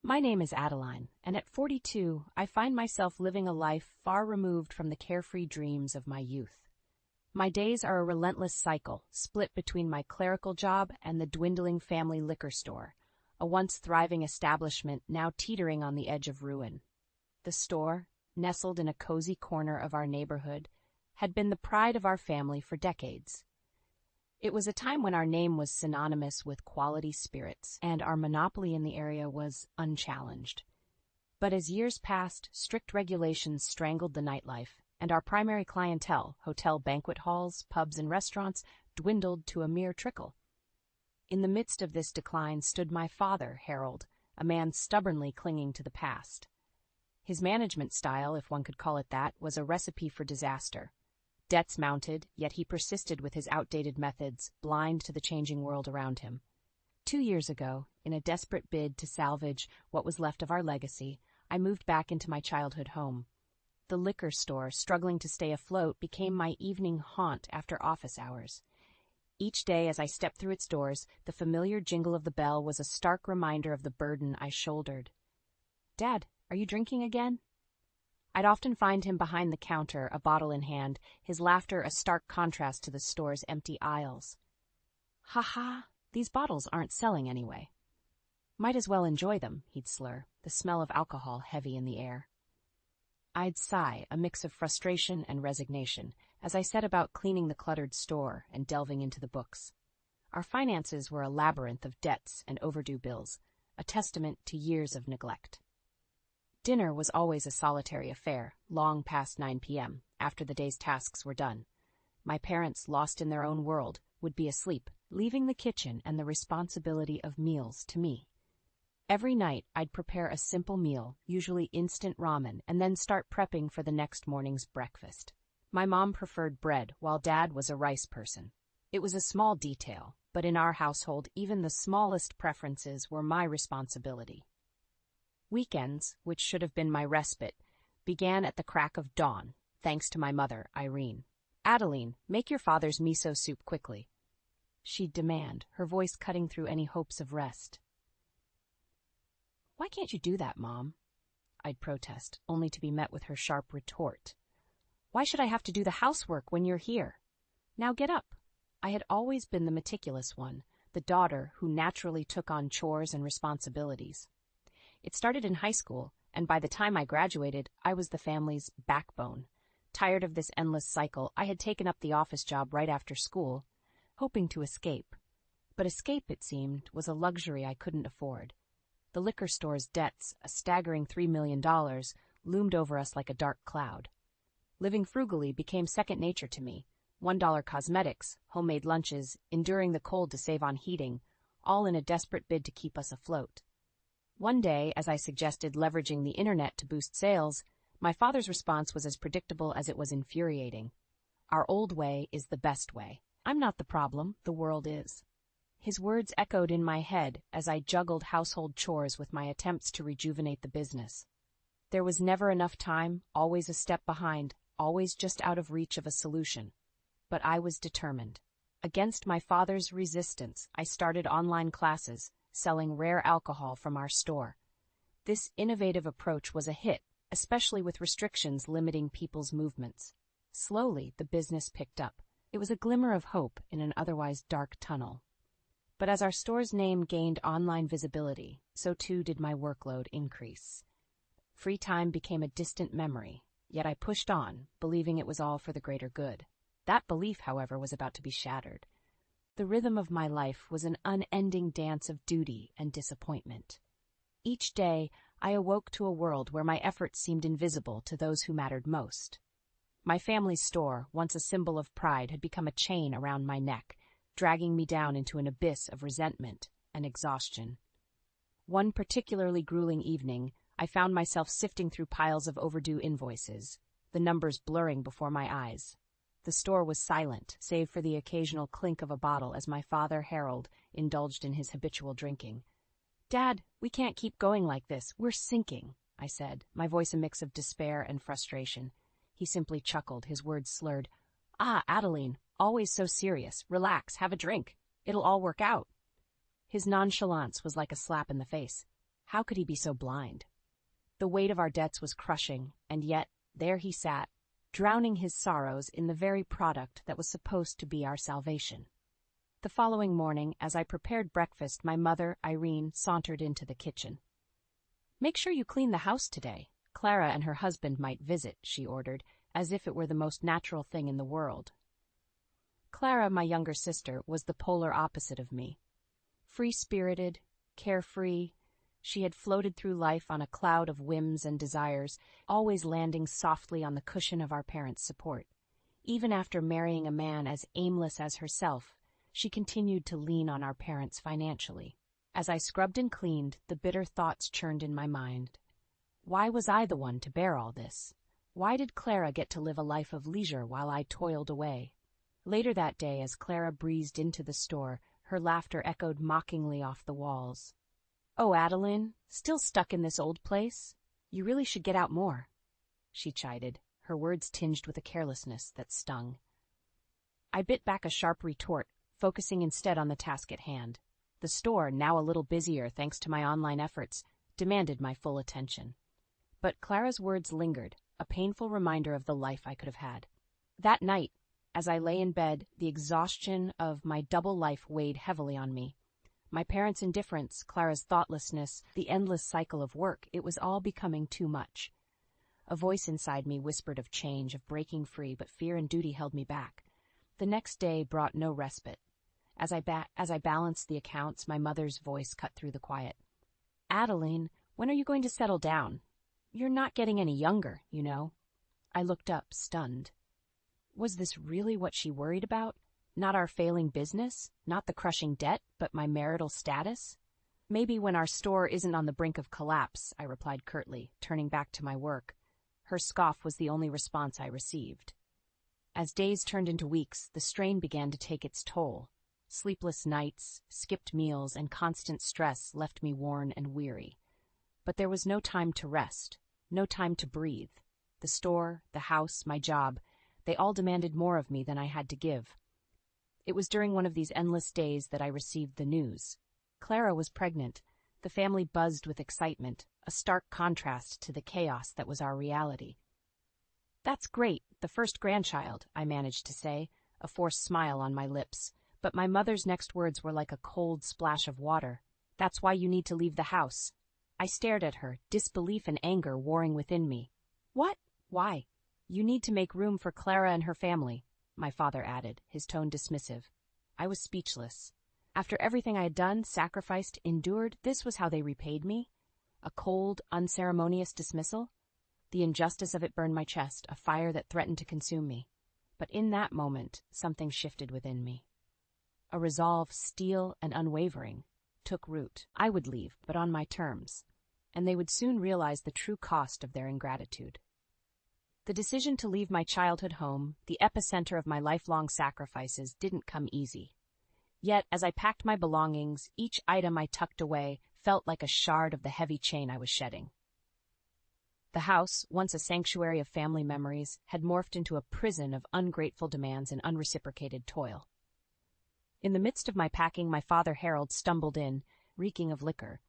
My name is Adeline, and at 42, I find myself living a life far removed from the carefree dreams of my youth. My days are a relentless cycle, split between my clerical job and the dwindling family liquor store, a once thriving establishment now teetering on the edge of ruin. The store, nestled in a cozy corner of our neighborhood, had been the pride of our family for decades. It was a time when our name was synonymous with quality spirits, and our monopoly in the area was unchallenged. But as years passed, strict regulations strangled the nightlife, and our primary clientele, hotel banquet halls, pubs, and restaurants, dwindled to a mere trickle. In the midst of this decline stood my father, Harold, a man stubbornly clinging to the past. His management style, if one could call it that, was a recipe for disaster. Debts mounted, yet he persisted with his outdated methods, blind to the changing world around him. 2 years ago, in a desperate bid to salvage what was left of our legacy, I moved back into my childhood home. The liquor store, struggling to stay afloat, became my evening haunt after office hours. Each day as I stepped through its doors, the familiar jingle of the bell was a stark reminder of the burden I shouldered. "Dad, are you drinking again?" I'd often find him behind the counter, a bottle in hand, his laughter a stark contrast to the store's empty aisles. "Ha, these bottles aren't selling anyway." "Might as well enjoy them," he'd slur, the smell of alcohol heavy in the air. I'd sigh, a mix of frustration and resignation, as I set about cleaning the cluttered store and delving into the books. Our finances were a labyrinth of debts and overdue bills, a testament to years of neglect. Dinner was always a solitary affair, long past 9 p.m., after the day's tasks were done. My parents, lost in their own world, would be asleep, leaving the kitchen and the responsibility of meals to me. Every night, I'd prepare a simple meal, usually instant ramen, and then start prepping for the next morning's breakfast. My mom preferred bread, while Dad was a rice person. It was a small detail, but in our household, even the smallest preferences were my responsibility. Weekends, which should have been my respite, began at the crack of dawn, thanks to my mother, Irene. "Adeline, make your father's miso soup quickly," she'd demand, her voice cutting through any hopes of rest. "Why can't you do that, Mom?" I'd protest, only to be met with her sharp retort. "Why should I have to do the housework when you're here? Now get up." I had always been the meticulous one, the daughter who naturally took on chores and responsibilities. It started in high school, and by the time I graduated, I was the family's backbone. Tired of this endless cycle, I had taken up the office job right after school, hoping to escape. But escape, it seemed, was a luxury I couldn't afford. The liquor store's debts, a staggering $3 million, loomed over us like a dark cloud. Living frugally became second nature to me. $1 cosmetics, homemade lunches, enduring the cold to save on heating, all in a desperate bid to keep us afloat. One day, as I suggested leveraging the internet to boost sales, my father's response was as predictable as it was infuriating. "Our old way is the best way. I'm not the problem, the world is." His words echoed in my head as I juggled household chores with my attempts to rejuvenate the business. There was never enough time, always a step behind, always just out of reach of a solution. But I was determined. Against my father's resistance, I started online classes, selling rare alcohol from our store. This innovative approach was a hit, especially with restrictions limiting people's movements. Slowly, the business picked up. It was a glimmer of hope in an otherwise dark tunnel. But as our store's name gained online visibility, so too did my workload increase. Free time became a distant memory, yet I pushed on, believing it was all for the greater good. That belief, however, was about to be shattered. The rhythm of my life was an unending dance of duty and disappointment. Each day, I awoke to a world where my efforts seemed invisible to those who mattered most. My family's store, once a symbol of pride, had become a chain around my neck, dragging me down into an abyss of resentment and exhaustion. One particularly grueling evening, I found myself sifting through piles of overdue invoices, the numbers blurring before my eyes. The store was silent, save for the occasional clink of a bottle as my father, Harold, indulged in his habitual drinking. "Dad, we can't keep going like this. We're sinking," I said, my voice a mix of despair and frustration. He simply chuckled, his words slurred. "Ah, Adeline, always so serious. Relax, have a drink. It'll all work out." His nonchalance was like a slap in the face. How could he be so blind? The weight of our debts was crushing, and yet there he sat, drowning his sorrows in the very product that was supposed to be our salvation. The following morning, as I prepared breakfast, my mother, Irene, sauntered into the kitchen. "Make sure you clean the house today. Clara and her husband might visit," she ordered, as if it were the most natural thing in the world. Clara, my younger sister, was the polar opposite of me. Free-spirited, carefree, she had floated through life on a cloud of whims and desires, always landing softly on the cushion of our parents' support. Even after marrying a man as aimless as herself, she continued to lean on our parents financially. As I scrubbed and cleaned, the bitter thoughts churned in my mind. Why was I the one to bear all this? Why did Clara get to live a life of leisure while I toiled away? Later that day, as Clara breezed into the store, her laughter echoed mockingly off the walls. "Oh, Adeline, still stuck in this old place? You really should get out more," she chided, her words tinged with a carelessness that stung. I bit back a sharp retort, focusing instead on the task at hand. The store, now a little busier thanks to my online efforts, demanded my full attention. But Clara's words lingered, a painful reminder of the life I could have had. That night, as I lay in bed, the exhaustion of my double life weighed heavily on me. My parents' indifference, Clara's thoughtlessness, the endless cycle of work, it was all becoming too much. A voice inside me whispered of change, of breaking free, but fear and duty held me back. The next day brought no respite. As I balanced the accounts, my mother's voice cut through the quiet. "Adeline, when are you going to settle down? You're not getting any younger, you know." I looked up, stunned. Was this really what she worried about? Not our failing business, not the crushing debt, but my marital status? "Maybe when our store isn't on the brink of collapse," I replied curtly, turning back to my work. Her scoff was the only response I received. As days turned into weeks, the strain began to take its toll. Sleepless nights, skipped meals, and constant stress left me worn and weary. But there was no time to rest, no time to breathe. The store, the house, my job, they all demanded more of me than I had to give. It was during one of these endless days that I received the news. Clara was pregnant. The family buzzed with excitement, a stark contrast to the chaos that was our reality. "That's great, the first grandchild," I managed to say, a forced smile on my lips. But my mother's next words were like a cold splash of water. "That's why you need to leave the house." I stared at her, disbelief and anger warring within me. "What? Why?" "You need to make room for Clara and her family," my father added, his tone dismissive. I was speechless. After everything I had done, sacrificed, endured, this was how they repaid me? A cold, unceremonious dismissal? The injustice of it burned my chest, a fire that threatened to consume me. But in that moment, something shifted within me. A resolve, steel and unwavering, took root. I would leave, but on my terms, and they would soon realize the true cost of their ingratitude. The decision to leave my childhood home, the epicenter of my lifelong sacrifices, didn't come easy. Yet, as I packed my belongings, each item I tucked away felt like a shard of the heavy chain I was shedding. The house, once a sanctuary of family memories, had morphed into a prison of ungrateful demands and unreciprocated toil. In the midst of my packing, my father Harold stumbled in, reeking of liquor.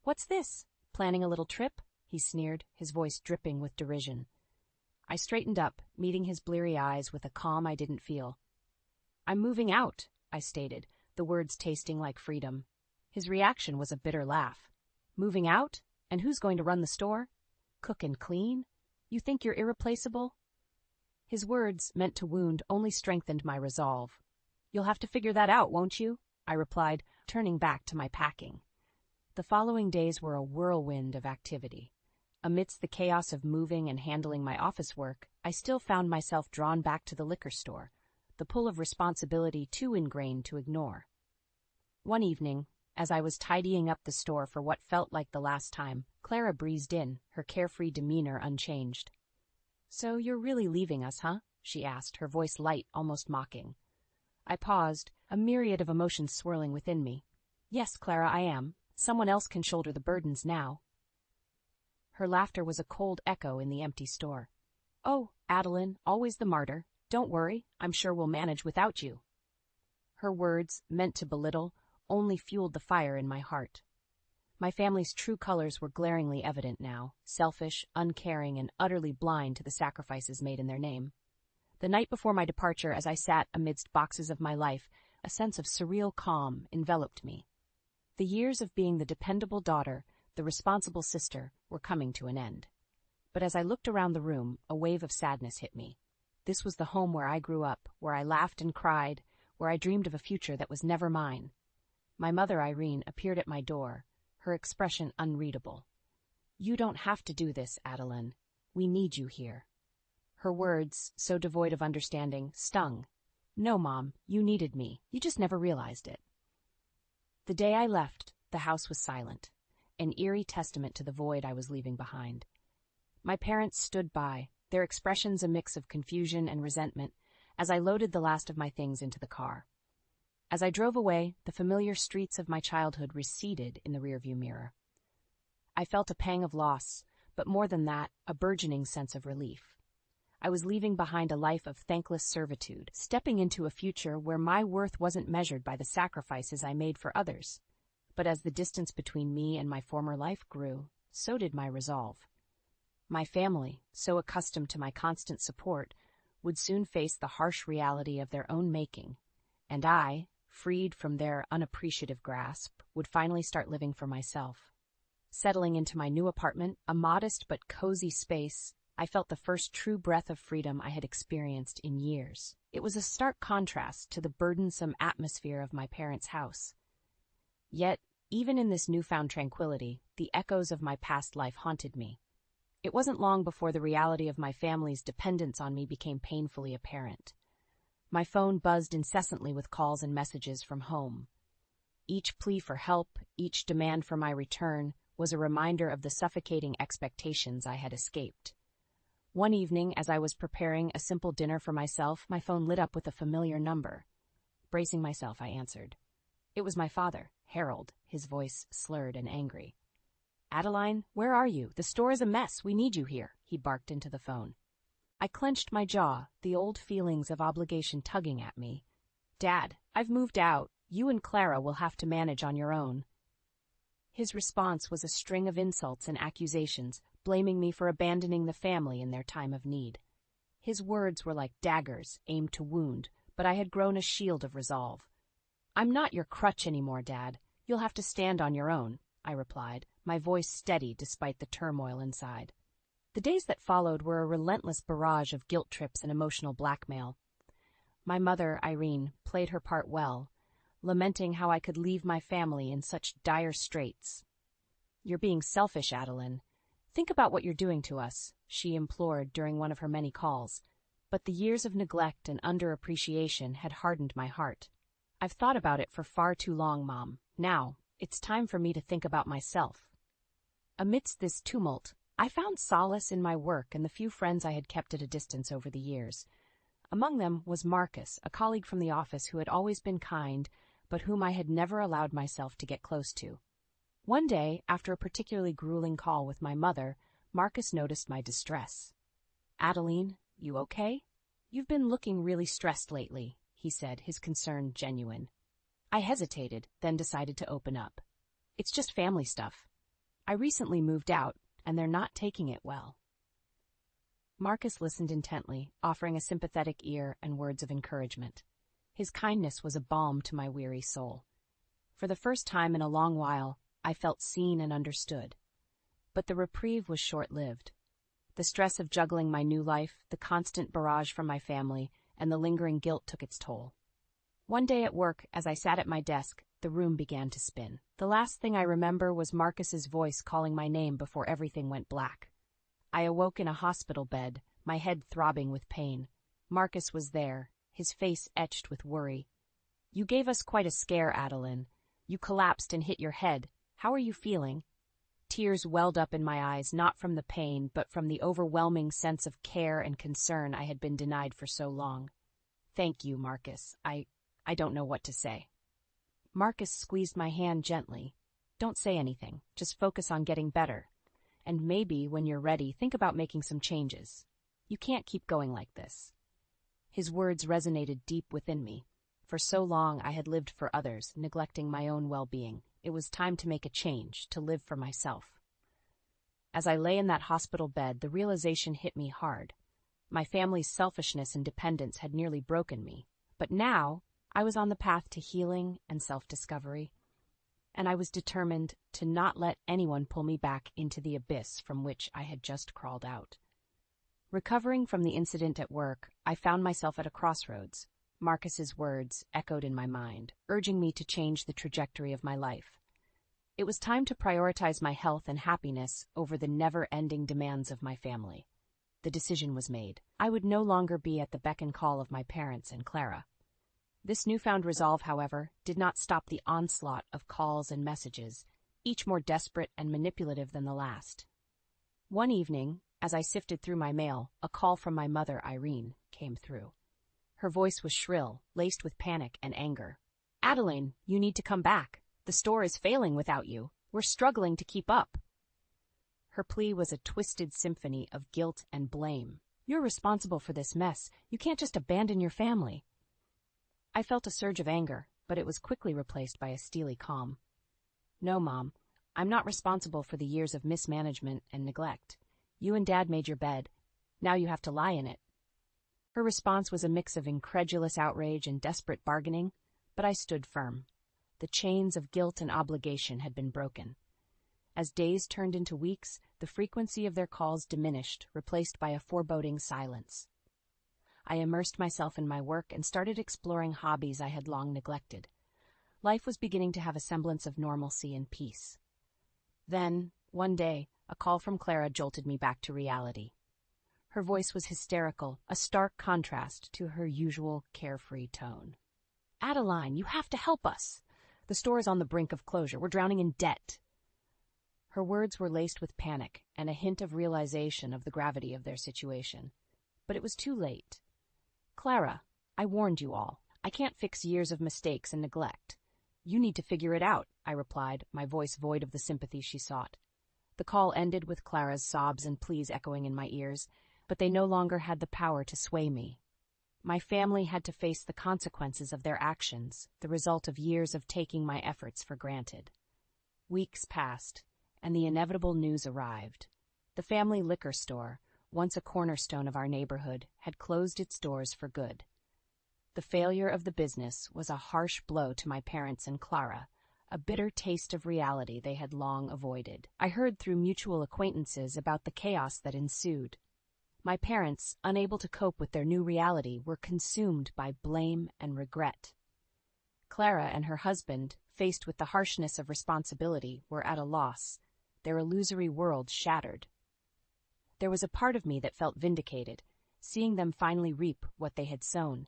"What's this? Planning a little trip?" he sneered, his voice dripping with derision. I straightened up, meeting his bleary eyes with a calm I didn't feel. "I'm moving out," I stated, the words tasting like freedom. His reaction was a bitter laugh. "Moving out? And who's going to run the store? Cook and clean? You think you're irreplaceable?" His words, meant to wound, only strengthened my resolve. "You'll have to figure that out, won't you?" I replied, turning back to my packing. The following days were a whirlwind of activity. Amidst the chaos of moving and handling my office work, I still found myself drawn back to the liquor store, the pull of responsibility too ingrained to ignore. One evening, as I was tidying up the store for what felt like the last time, Clara breezed in, her carefree demeanor unchanged. "So you're really leaving us, huh?" she asked, her voice light, almost mocking. I paused, a myriad of emotions swirling within me. "Yes, Clara, I am. Someone else can shoulder the burdens now." Her laughter was a cold echo in the empty store. "Oh, Adeline, always the martyr. Don't worry, I'm sure we'll manage without you." Her words, meant to belittle, only fueled the fire in my heart. My family's true colors were glaringly evident now, selfish, uncaring, and utterly blind to the sacrifices made in their name. The night before my departure, as I sat amidst boxes of my life, a sense of surreal calm enveloped me. The years of being the dependable daughter, the responsible sister, were coming to an end. But as I looked around the room, a wave of sadness hit me. This was the home where I grew up, where I laughed and cried, where I dreamed of a future that was never mine. My mother, Irene, appeared at my door, her expression unreadable. "You don't have to do this, Adeline. We need you here." Her words, so devoid of understanding, stung. "No, Mom, you needed me. You just never realized it." The day I left, the house was silent, an eerie testament to the void I was leaving behind. My parents stood by, their expressions a mix of confusion and resentment, as I loaded the last of my things into the car. As I drove away, the familiar streets of my childhood receded in the rearview mirror. I felt a pang of loss, but more than that, a burgeoning sense of relief. I was leaving behind a life of thankless servitude, stepping into a future where my worth wasn't measured by the sacrifices I made for others. But as the distance between me and my former life grew, so did my resolve. My family, so accustomed to my constant support, would soon face the harsh reality of their own making, and I, freed from their unappreciative grasp, would finally start living for myself. Settling into my new apartment, a modest but cozy space, I felt the first true breath of freedom I had experienced in years. It was a stark contrast to the burdensome atmosphere of my parents' house. Yet, even in this newfound tranquility, the echoes of my past life haunted me. It wasn't long before the reality of my family's dependence on me became painfully apparent. My phone buzzed incessantly with calls and messages from home. Each plea for help, each demand for my return, was a reminder of the suffocating expectations I had escaped. One evening, as I was preparing a simple dinner for myself, my phone lit up with a familiar number. Bracing myself, I answered. It was my father, Harold, his voice slurred and angry. "Adeline, where are you? The store is a mess. We need you here," he barked into the phone. I clenched my jaw, the old feelings of obligation tugging at me. "Dad, I've moved out. You and Clara will have to manage on your own." His response was a string of insults and accusations, blaming me for abandoning the family in their time of need. His words were like daggers, aimed to wound, but I had grown a shield of resolve. "I'm not your crutch anymore, Dad. You'll have to stand on your own," I replied, my voice steady despite the turmoil inside. The days that followed were a relentless barrage of guilt trips and emotional blackmail. My mother, Irene, played her part well, lamenting how I could leave my family in such dire straits. "You're being selfish, Adeline. Think about what you're doing to us," she implored during one of her many calls. But the years of neglect and underappreciation had hardened my heart. "I've thought about it for far too long, Mom. Now, it's time for me to think about myself." Amidst this tumult, I found solace in my work and the few friends I had kept at a distance over the years. Among them was Marcus, a colleague from the office who had always been kind, but whom I had never allowed myself to get close to. One day, after a particularly grueling call with my mother, Marcus noticed my distress. "Adeline, you okay? You've been looking really stressed lately," he said, his concern genuine. I hesitated, then decided to open up. "It's just family stuff. I recently moved out, and they're not taking it well." Marcus listened intently, offering a sympathetic ear and words of encouragement. His kindness was a balm to my weary soul. For the first time in a long while, I felt seen and understood. But the reprieve was short-lived. The stress of juggling my new life, the constant barrage from my family, and the lingering guilt took its toll. One day at work, as I sat at my desk, the room began to spin. The last thing I remember was Marcus's voice calling my name before everything went black. I awoke in a hospital bed, my head throbbing with pain. Marcus was there, his face etched with worry. "You gave us quite a scare, Adeline. You collapsed and hit your head. How are you feeling?" Tears welled up in my eyes, not from the pain, but from the overwhelming sense of care and concern I had been denied for so long. "Thank you, Marcus. I don't know what to say." Marcus squeezed my hand gently. "Don't say anything. Just focus on getting better. And maybe, when you're ready, think about making some changes. You can't keep going like this." His words resonated deep within me. For so long I had lived for others, neglecting my own well-being. It was time to make a change, to live for myself. As I lay in that hospital bed, the realization hit me hard. My family's selfishness and dependence had nearly broken me, but now I was on the path to healing and self-discovery, and I was determined to not let anyone pull me back into the abyss from which I had just crawled out. Recovering from the incident at work, I found myself at a crossroads. Marcus's words echoed in my mind, urging me to change the trajectory of my life. It was time to prioritize my health and happiness over the never-ending demands of my family. The decision was made. I would no longer be at the beck and call of my parents and Clara. This newfound resolve, however, did not stop the onslaught of calls and messages, each more desperate and manipulative than the last. One evening, as I sifted through my mail, a call from my mother, Irene, came through. Her voice was shrill, laced with panic and anger. "Adeline, you need to come back. The store is failing without you. We're struggling to keep up." Her plea was a twisted symphony of guilt and blame. "You're responsible for this mess. You can't just abandon your family." I felt a surge of anger, but it was quickly replaced by a steely calm. "No, Mom. I'm not responsible for the years of mismanagement and neglect. You and Dad made your bed. Now you have to lie in it." Her response was a mix of incredulous outrage and desperate bargaining, but I stood firm. The chains of guilt and obligation had been broken. As days turned into weeks, the frequency of their calls diminished, replaced by a foreboding silence. I immersed myself in my work and started exploring hobbies I had long neglected. Life was beginning to have a semblance of normalcy and peace. Then, one day, a call from Clara jolted me back to reality. Her voice was hysterical, a stark contrast to her usual carefree tone. "Adeline, you have to help us. The store is on the brink of closure. We're drowning in debt." Her words were laced with panic and a hint of realization of the gravity of their situation. But it was too late. "Clara, I warned you all. I can't fix years of mistakes and neglect. You need to figure it out," I replied, my voice void of the sympathy she sought. The call ended with Clara's sobs and pleas echoing in my ears, but they no longer had the power to sway me. My family had to face the consequences of their actions, the result of years of taking my efforts for granted. Weeks passed, and the inevitable news arrived. The family liquor store, once a cornerstone of our neighborhood, had closed its doors for good. The failure of the business was a harsh blow to my parents and Clara, a bitter taste of reality they had long avoided. I heard through mutual acquaintances about the chaos that ensued. My parents, unable to cope with their new reality, were consumed by blame and regret. Clara and her husband, faced with the harshness of responsibility, were at a loss, their illusory world shattered. There was a part of me that felt vindicated, seeing them finally reap what they had sown.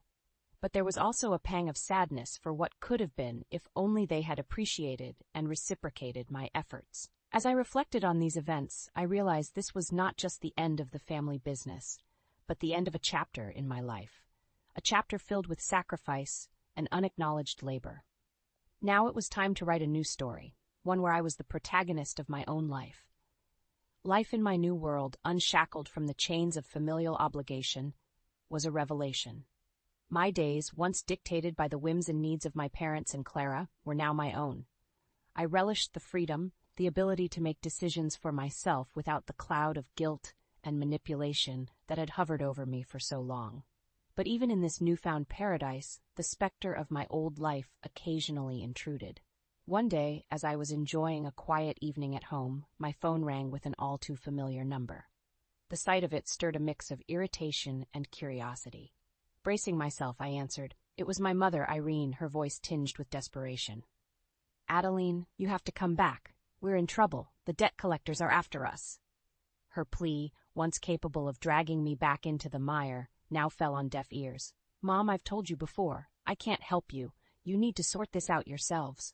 But there was also a pang of sadness for what could have been if only they had appreciated and reciprocated my efforts. As I reflected on these events, I realized this was not just the end of the family business, but the end of a chapter in my life, a chapter filled with sacrifice and unacknowledged labor. Now it was time to write a new story, one where I was the protagonist of my own life. Life in my new world, unshackled from the chains of familial obligation, was a revelation. My days, once dictated by the whims and needs of my parents and Clara, were now my own. I relished the freedom, the ability to make decisions for myself without the cloud of guilt and manipulation that had hovered over me for so long. But even in this newfound paradise, the specter of my old life occasionally intruded. One day, as I was enjoying a quiet evening at home, my phone rang with an all-too-familiar number. The sight of it stirred a mix of irritation and curiosity. Bracing myself, I answered. It was my mother, Irene, her voice tinged with desperation. "Adeline, you have to come back. We're in trouble. The debt collectors are after us." Her plea, once capable of dragging me back into the mire, now fell on deaf ears. "Mom, I've told you before. I can't help you. You need to sort this out yourselves."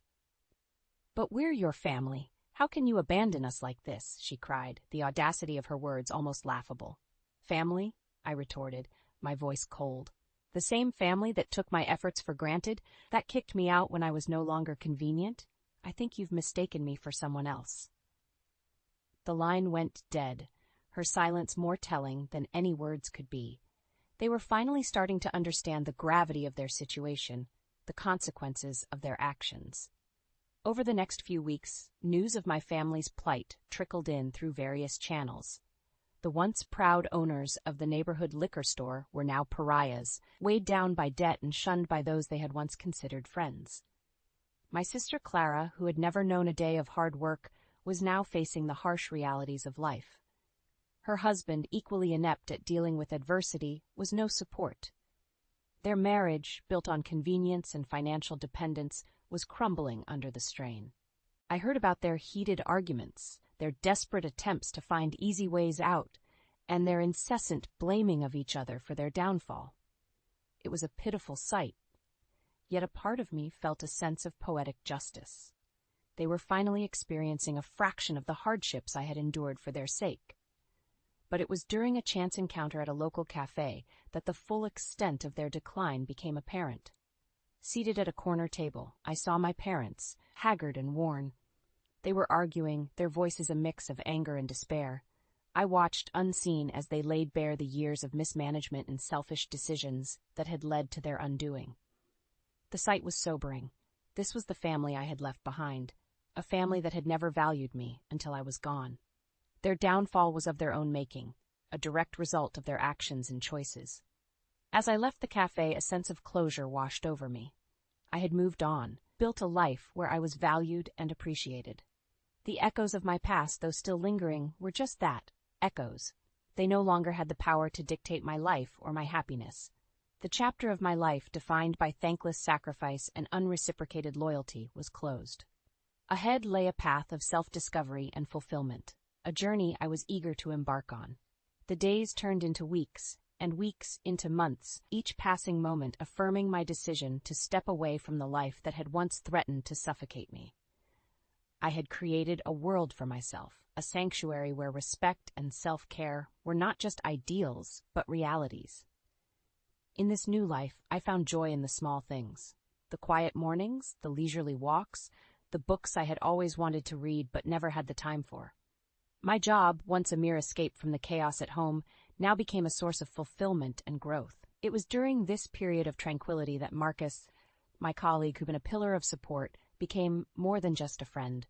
"But we're your family. How can you abandon us like this?" she cried, the audacity of her words almost laughable. "Family?" I retorted, my voice cold. "The same family that took my efforts for granted, that kicked me out when I was no longer convenient? I think you've mistaken me for someone else." The line went dead, her silence more telling than any words could be. They were finally starting to understand the gravity of their situation, the consequences of their actions. Over the next few weeks, news of my family's plight trickled in through various channels. The once proud owners of the neighborhood liquor store were now pariahs, weighed down by debt and shunned by those they had once considered friends. My sister Clara, who had never known a day of hard work, was now facing the harsh realities of life. Her husband, equally inept at dealing with adversity, was no support. Their marriage, built on convenience and financial dependence, was crumbling under the strain. I heard about their heated arguments, their desperate attempts to find easy ways out, and their incessant blaming of each other for their downfall. It was a pitiful sight, yet a part of me felt a sense of poetic justice. They were finally experiencing a fraction of the hardships I had endured for their sake. But it was during a chance encounter at a local cafe that the full extent of their decline became apparent. Seated at a corner table, I saw my parents, haggard and worn. They were arguing, their voices a mix of anger and despair. I watched unseen as they laid bare the years of mismanagement and selfish decisions that had led to their undoing. The sight was sobering. This was the family I had left behind, a family that had never valued me until I was gone. Their downfall was of their own making, a direct result of their actions and choices. As I left the cafe, a sense of closure washed over me. I had moved on, built a life where I was valued and appreciated. The echoes of my past, though still lingering, were just that, echoes. They no longer had the power to dictate my life or my happiness. The chapter of my life, defined by thankless sacrifice and unreciprocated loyalty, was closed. Ahead lay a path of self-discovery and fulfillment, a journey I was eager to embark on. The days turned into weeks, and weeks into months, each passing moment affirming my decision to step away from the life that had once threatened to suffocate me. I had created a world for myself, a sanctuary where respect and self-care were not just ideals, but realities. In this new life, I found joy in the small things. The quiet mornings, the leisurely walks, the books I had always wanted to read but never had the time for. My job, once a mere escape from the chaos at home, now became a source of fulfillment and growth. It was during this period of tranquility that Marcus, my colleague who'd been a pillar of support, became more than just a friend.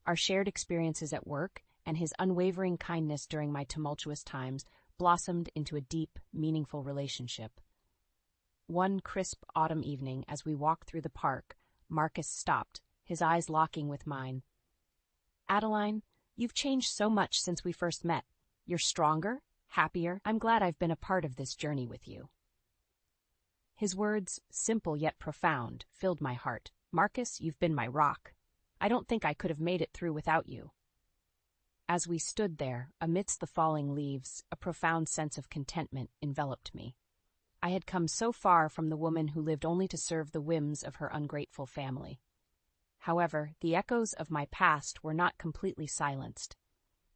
Our shared experiences at work and his unwavering kindness during my tumultuous times blossomed into a deep, meaningful relationship. One crisp autumn evening, as we walked through the park, Marcus stopped, his eyes locking with mine. "Adeline, you've changed so much since we first met. You're stronger, happier. I'm glad I've been a part of this journey with you." His words, simple yet profound, filled my heart. "Marcus, you've been my rock. I don't think I could have made it through without you." As we stood there, amidst the falling leaves, a profound sense of contentment enveloped me. I had come so far from the woman who lived only to serve the whims of her ungrateful family. However, the echoes of my past were not completely silenced.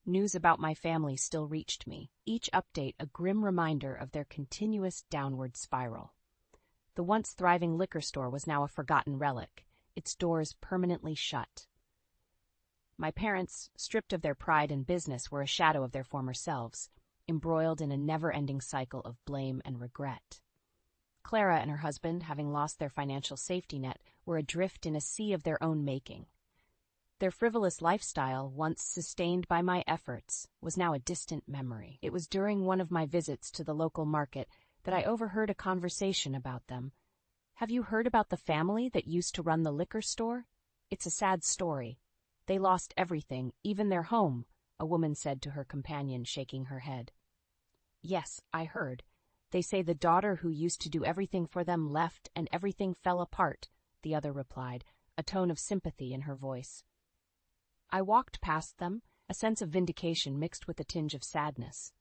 News about my family still reached me, each update a grim reminder of their continuous downward spiral. The once thriving liquor store was now a forgotten relic, its doors permanently shut. My parents, stripped of their pride and business, were a shadow of their former selves, embroiled in a never-ending cycle of blame and regret. Clara and her husband, having lost their financial safety net, were adrift in a sea of their own making. Their frivolous lifestyle, once sustained by my efforts, was now a distant memory. It was during one of my visits to the local market that I overheard a conversation about them. "Have you heard about the family that used to run the liquor store? It's a sad story. They lost everything, even their home," a woman said to her companion, shaking her head. "Yes, I heard. They say the daughter who used to do everything for them left and everything fell apart," the other replied, a tone of sympathy in her voice. I walked past them, a sense of vindication mixed with a tinge of sadness.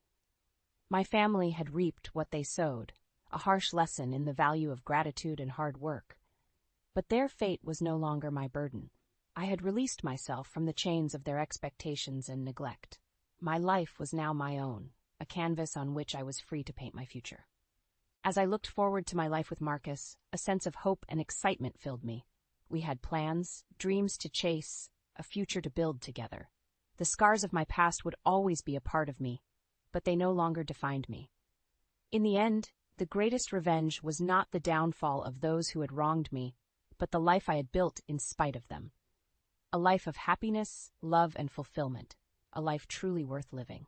My family had reaped what they sowed, a harsh lesson in the value of gratitude and hard work. But their fate was no longer my burden. I had released myself from the chains of their expectations and neglect. My life was now my own, a canvas on which I was free to paint my future. As I looked forward to my life with Marcus, a sense of hope and excitement filled me. We had plans, dreams to chase, a future to build together. The scars of my past would always be a part of me, but they no longer defined me. In the end, the greatest revenge was not the downfall of those who had wronged me, but the life I had built in spite of them. A life of happiness, love, and fulfillment. A life truly worth living.